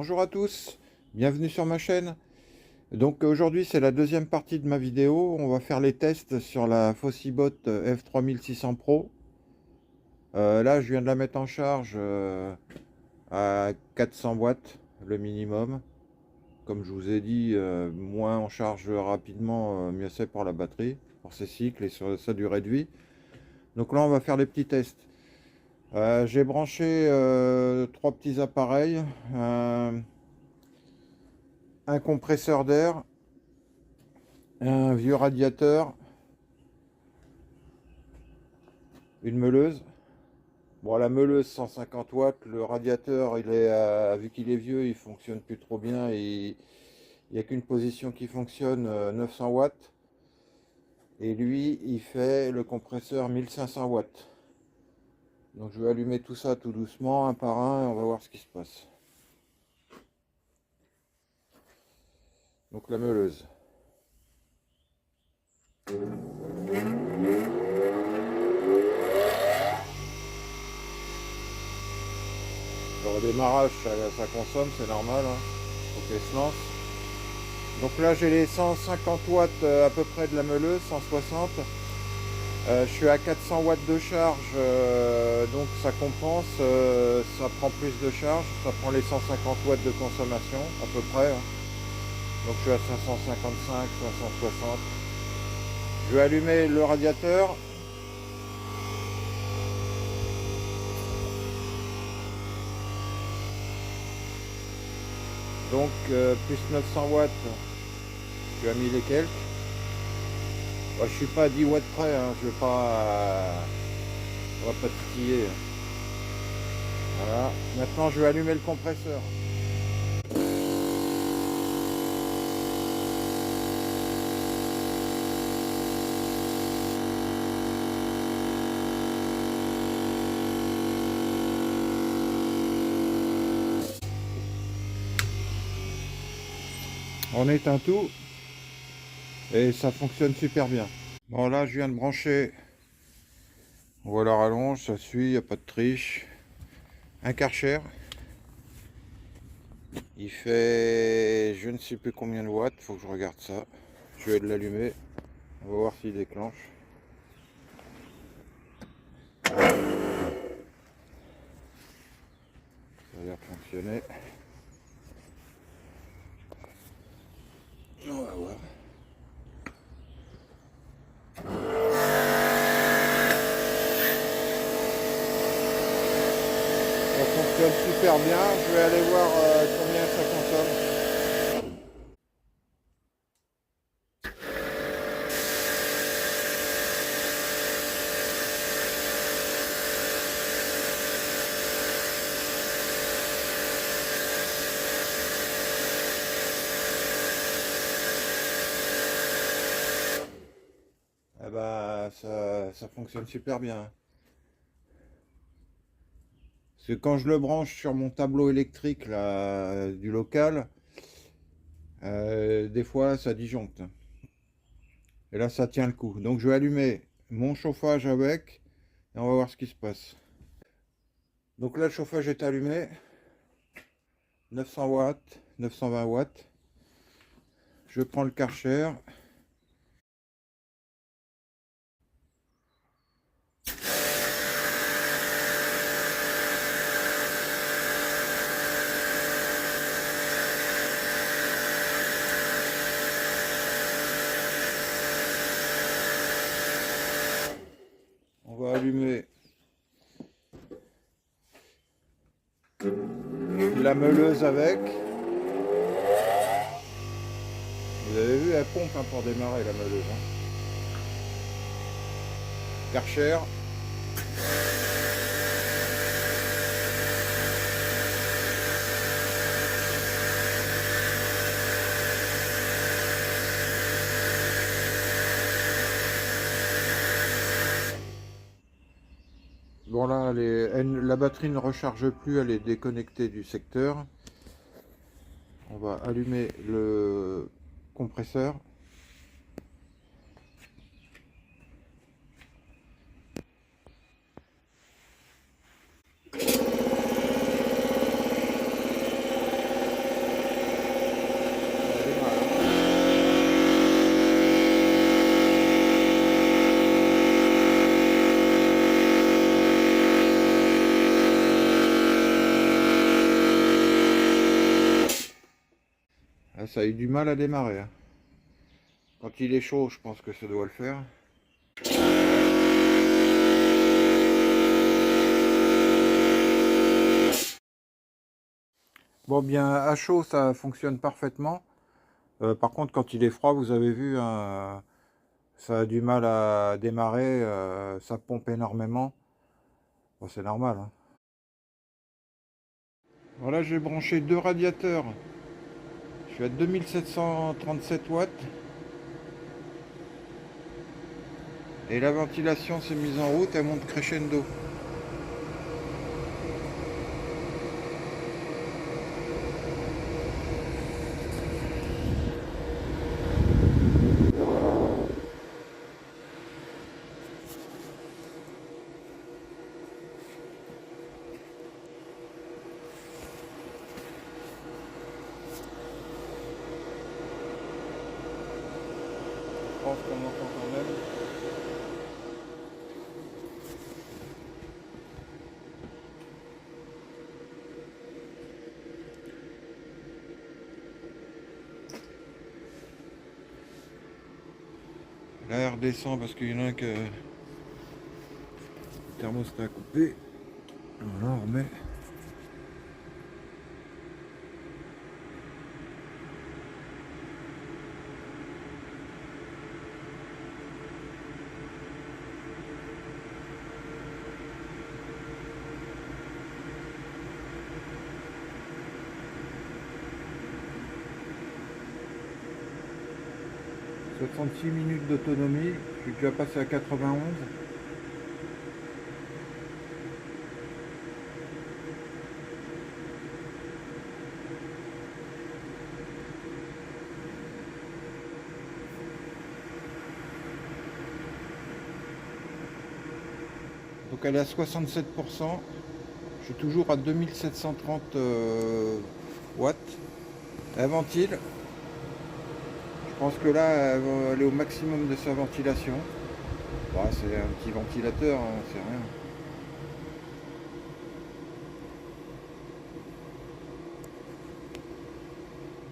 Bonjour à tous, bienvenue sur ma chaîne. Donc aujourd'hui c'est la deuxième partie de ma vidéo. On va faire les tests sur la Fossibot F3600 Pro. Là je viens de la mettre en charge à 400 watts le minimum. Comme je vous ai dit, moins on charge rapidement, mieux c'est pour la batterie, pour ses cycles et sur sa durée de vie. Donc là on va faire les petits tests. J'ai branché trois petits appareils, un compresseur d'air, un vieux radiateur, une meuleuse. Bon, la meuleuse 150 watts, le radiateur, vu qu'il est vieux, il fonctionne plus trop bien. Il n'y a qu'une position qui fonctionne, 900 watts. Et lui, il fait le compresseur 1500 watts. Donc je vais allumer tout ça tout doucement, un par un, et on va voir ce qui se passe. Donc la meuleuse. Au démarrage, ça consomme, c'est normal. Hein. Faut qu'elle se lance. Donc là, j'ai les 150 watts à peu près de la meuleuse, 160. Je suis à 400 watts de charge, donc ça compense, ça prend plus de charge, ça prend les 150 watts de consommation à peu près. Hein. Donc je suis à 555, 560. Je vais allumer le radiateur. Donc plus 900 watts, je suis à 1000 et quelques. Bon, je suis pas à 10 watts près, hein. Je vais pas, on va pas titiller. Voilà. Maintenant je vais allumer le compresseur. On éteint tout et ça fonctionne super bien. Bon là je viens de brancher, on voit la rallonge, ça suit, il n'y a pas de triche. Un Karcher, il fait je ne sais plus combien de watts, faut que je regarde ça. Je vais l'allumer, on va voir s'il déclenche. Ça a l'air de fonctionner. On va voir. Ça fonctionne super bien. Je vais aller voir combien ça consomme. Eh ben, ça fonctionne super bien. Parce que quand je le branche sur mon tableau électrique là, du local, des fois ça disjoncte. Et là ça tient le coup. Donc je vais allumer mon chauffage avec et on va voir ce qui se passe. Donc là le chauffage est allumé. 900 watts, 920 watts. Je prends le Karcher. On va allumer la meuleuse avec. Vous avez vu, elle pompe hein, pour démarrer la meuleuse. Hein. Karcher. Bon là, la batterie ne recharge plus, elle est déconnectée du secteur. On va allumer le compresseur. Ah, ça a eu du mal à démarrer, hein. Quand il est chaud, je pense que ça doit le faire. Bon, bien à chaud, ça fonctionne parfaitement. Par contre, quand il est froid, vous avez vu, hein, ça a du mal à démarrer, ça pompe énormément. Bon, c'est normal, hein. Voilà, j'ai branché deux radiateurs. Je suis à 2737 watts. Et la ventilation s'est mise en route, elle monte crescendo. Je pense qu'on entend quand même. L'air descend parce qu'il y en a un que le thermostat a coupé. Voilà, on remet. « 66 minutes d'autonomie, je suis déjà passé à 91. Donc elle est à 67%. Je suis toujours à 2730 watts. Elle ventile. Je pense que là, elle va aller au maximum de sa ventilation. Bah, c'est un petit ventilateur, hein, c'est rien.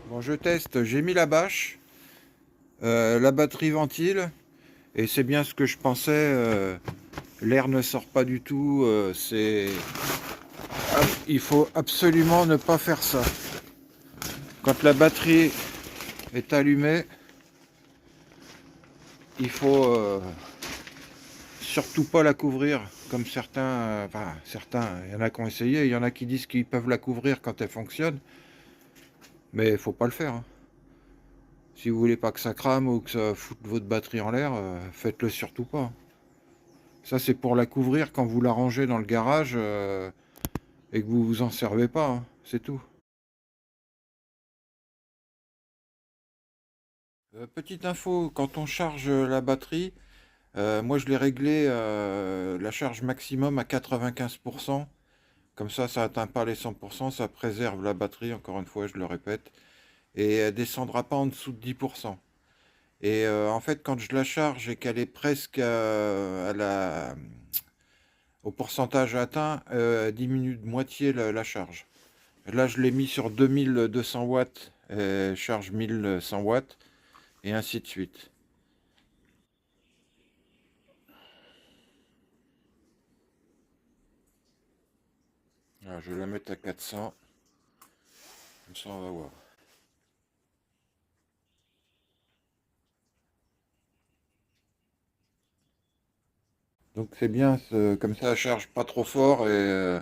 Bon, je teste, j'ai mis la bâche, la batterie ventile, et c'est bien ce que je pensais. L'air ne sort pas du tout. Il faut absolument ne pas faire ça. Quand la batterie est allumée, il faut surtout pas la couvrir comme certains. Enfin, certains, il y en a qui ont essayé, il y en a qui disent qu'ils peuvent la couvrir quand elle fonctionne, mais il faut pas le faire, hein. Si vous voulez pas que ça crame ou que ça foute votre batterie en l'air, faites-le surtout pas. Ça, c'est pour la couvrir quand vous la rangez dans le garage et que vous vous en servez pas, hein. C'est tout. Petite info, quand on charge la batterie, moi je l'ai réglé la charge maximum à 95%. Comme ça n'atteint pas les 100%, ça préserve la batterie, encore une fois, je le répète. Et elle descendra pas en dessous de 10%. Et en fait, quand je la charge et qu'elle est presque au pourcentage atteint, elle diminue de moitié la charge. Là, je l'ai mis sur 2200 watts, charge 1100 watts, et ainsi de suite. Alors, je vais la mettre à 400, comme ça on va voir. Donc c'est bien, comme ça elle charge pas trop fort et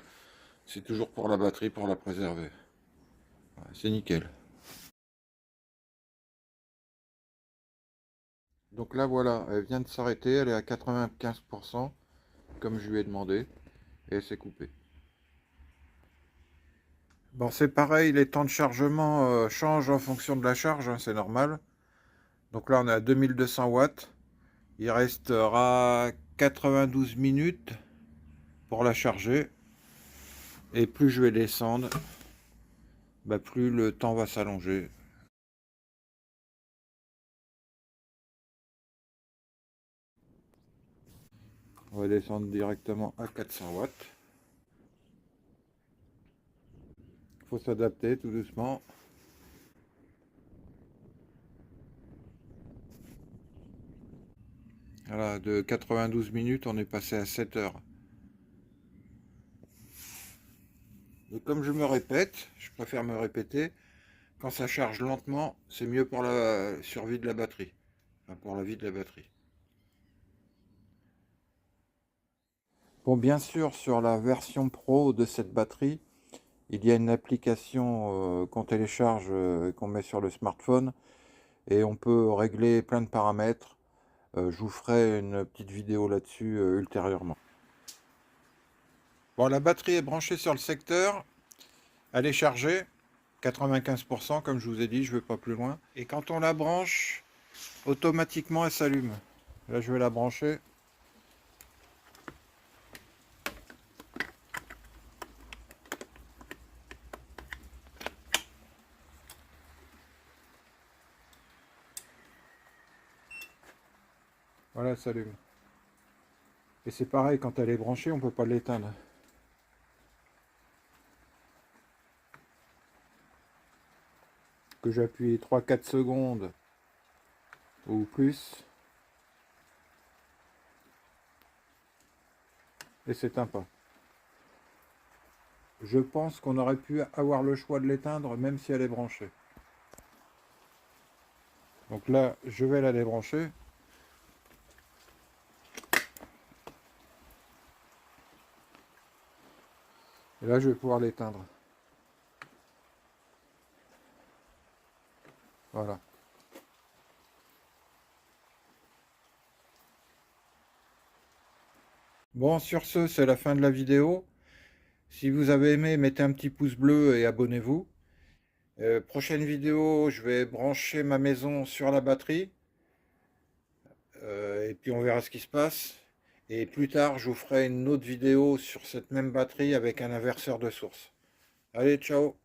c'est toujours pour la batterie, pour la préserver. Ouais, c'est nickel. Donc là voilà, elle vient de s'arrêter, elle est à 95%, comme je lui ai demandé, et elle s'est coupée. Bon, c'est pareil, les temps de chargement changent en fonction de la charge, hein, c'est normal. Donc là on est à 2200 watts, il restera 92 minutes pour la charger, et plus je vais descendre, bah, plus le temps va s'allonger. On va descendre directement à 400 watts. Il faut s'adapter tout doucement. Voilà, de 92 minutes, on est passé à 7 heures. Et comme je me répète, je préfère me répéter, quand ça charge lentement, c'est mieux pour la survie de la batterie. Enfin, pour la vie de la batterie. Bon, bien sûr, sur la version pro de cette batterie, il y a une application qu'on télécharge, qu'on met sur le smartphone, et on peut régler plein de paramètres. Je vous ferai une petite vidéo là-dessus ultérieurement. Bon, la batterie est branchée sur le secteur, elle est chargée, 95% comme je vous ai dit, je ne vais pas plus loin. Et quand on la branche, automatiquement elle s'allume. Là je vais la brancher. Voilà, elle s'allume. Et c'est pareil, quand elle est branchée, on ne peut pas l'éteindre. Que j'appuie 3-4 secondes ou plus, et s'éteint pas. Je pense qu'on aurait pu avoir le choix de l'éteindre même si elle est branchée. Donc là, je vais la débrancher. Et là, je vais pouvoir l'éteindre. Voilà. Bon, sur ce, c'est la fin de la vidéo. Si vous avez aimé, mettez un petit pouce bleu et abonnez-vous. Prochaine vidéo, je vais brancher ma maison sur la batterie. Et puis on verra ce qui se passe. Et plus tard, je vous ferai une autre vidéo sur cette même batterie avec un inverseur de source. Allez, ciao!